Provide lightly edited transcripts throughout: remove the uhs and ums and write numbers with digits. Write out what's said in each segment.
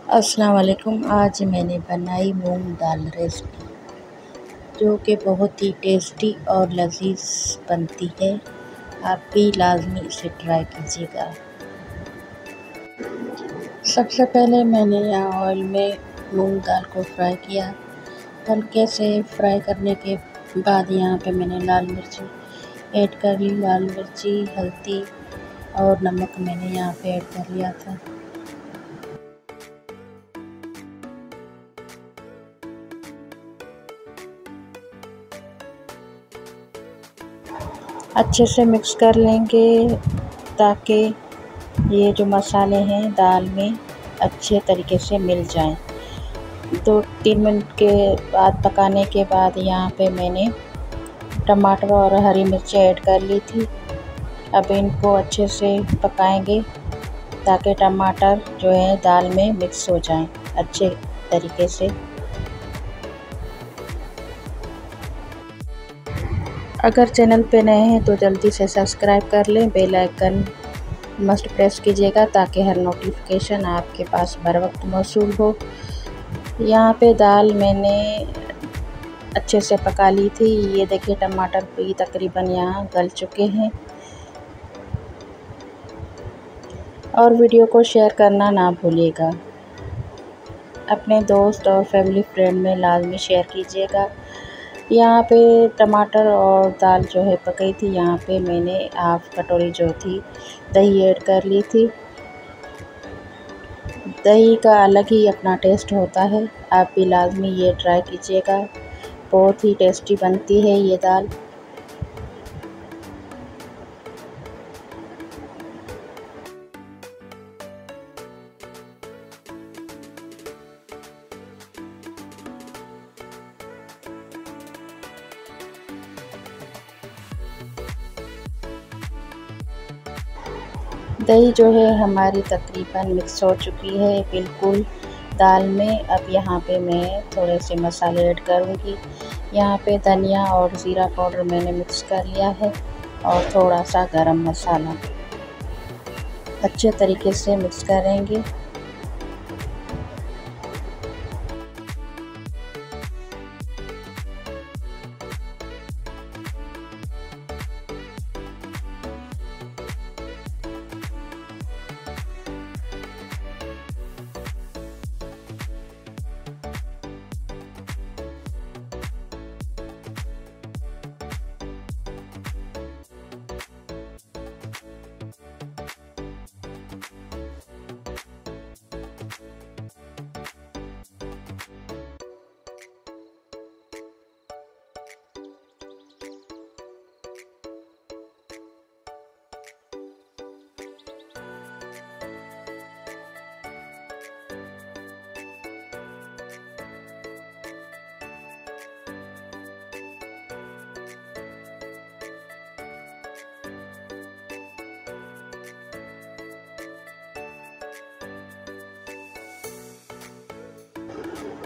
अस्सलाम वालेकुम। आज मैंने बनाई मूंग दाल रेसिपी जो कि बहुत ही टेस्टी और लजीज बनती है। आप भी लाजमी इसे ट्राई कीजिएगा। सबसे पहले मैंने यहाँ ऑयल में मूंग दाल को फ्राई किया। हल्के से फ्राई करने के बाद यहाँ पे मैंने लाल मिर्ची ऐड कर ली। लाल मिर्ची, हल्दी और नमक मैंने यहाँ पे ऐड कर लिया था। अच्छे से मिक्स कर लेंगे ताकि ये जो मसाले हैं दाल में अच्छे तरीके से मिल जाएं। 2-3 मिनट के बाद पकाने के बाद यहाँ पे मैंने टमाटर और हरी मिर्ची ऐड कर ली थी। अब इनको अच्छे से पकाएंगे ताकि टमाटर जो है दाल में मिक्स हो जाएं अच्छे तरीके से। अगर चैनल पे नए हैं तो जल्दी से सब्सक्राइब कर लें। बेल आइकन मस्ट प्रेस कीजिएगा ताकि हर नोटिफिकेशन आपके पास बर वक्त मौसूल हो। यहाँ पे दाल मैंने अच्छे से पका ली थी। ये देखिए टमाटर भी तकरीबन यहाँ गल चुके हैं। और वीडियो को शेयर करना ना भूलिएगा। अपने दोस्त और फैमिली फ्रेंड में लाजमी शेयर कीजिएगा। यहाँ पे टमाटर और दाल जो है पकी थी, यहाँ पे मैंने हाफ़ कटोरी जो थी दही ऐड कर ली थी। दही का अलग ही अपना टेस्ट होता है। आप भी लाजमी ये ट्राई कीजिएगा। बहुत ही टेस्टी बनती है ये दाल। दही जो है हमारी तकरीबन मिक्स हो चुकी है बिल्कुल दाल में। अब यहाँ पे मैं थोड़े से मसाले ऐड करूँगी। यहाँ पे धनिया और ज़ीरा पाउडर मैंने मिक्स कर लिया है और थोड़ा सा गरम मसाला अच्छे तरीके से मिक्स करेंगे।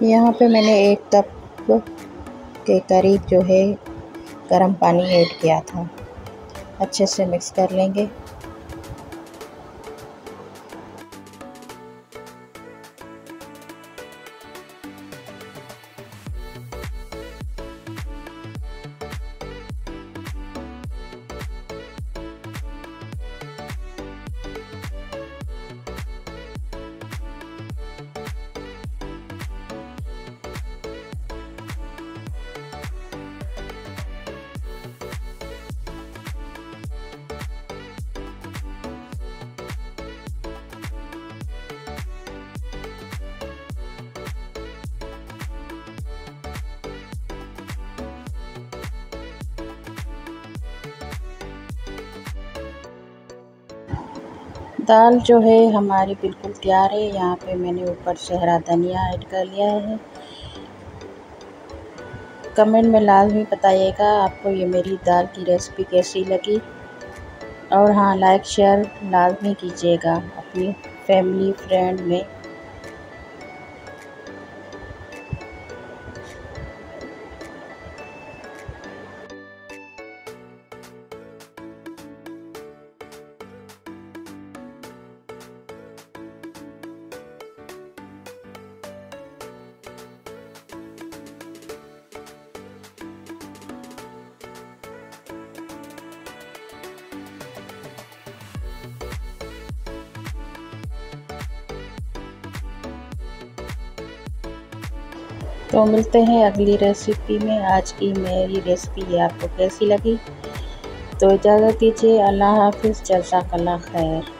यहाँ पे मैंने 1 कप के करीब जो है गर्म पानी ऐड किया था। अच्छे से मिक्स कर लेंगे। दाल जो है हमारी बिल्कुल तैयार है। यहाँ पे मैंने ऊपर से हरा धनिया ऐड कर लिया है। कमेंट में लाजमी बताइएगा आपको ये मेरी दाल की रेसिपी कैसी लगी। और हाँ, लाइक शेयर लाजमी कीजिएगा अपनी फैमिली फ्रेंड में। तो मिलते हैं अगली रेसिपी में। आज की मेरी रेसिपी आपको कैसी लगी? तो इजाज़त दीजिए। अल्लाह हाफ़िज़। जज़ाकल्लाह खैर।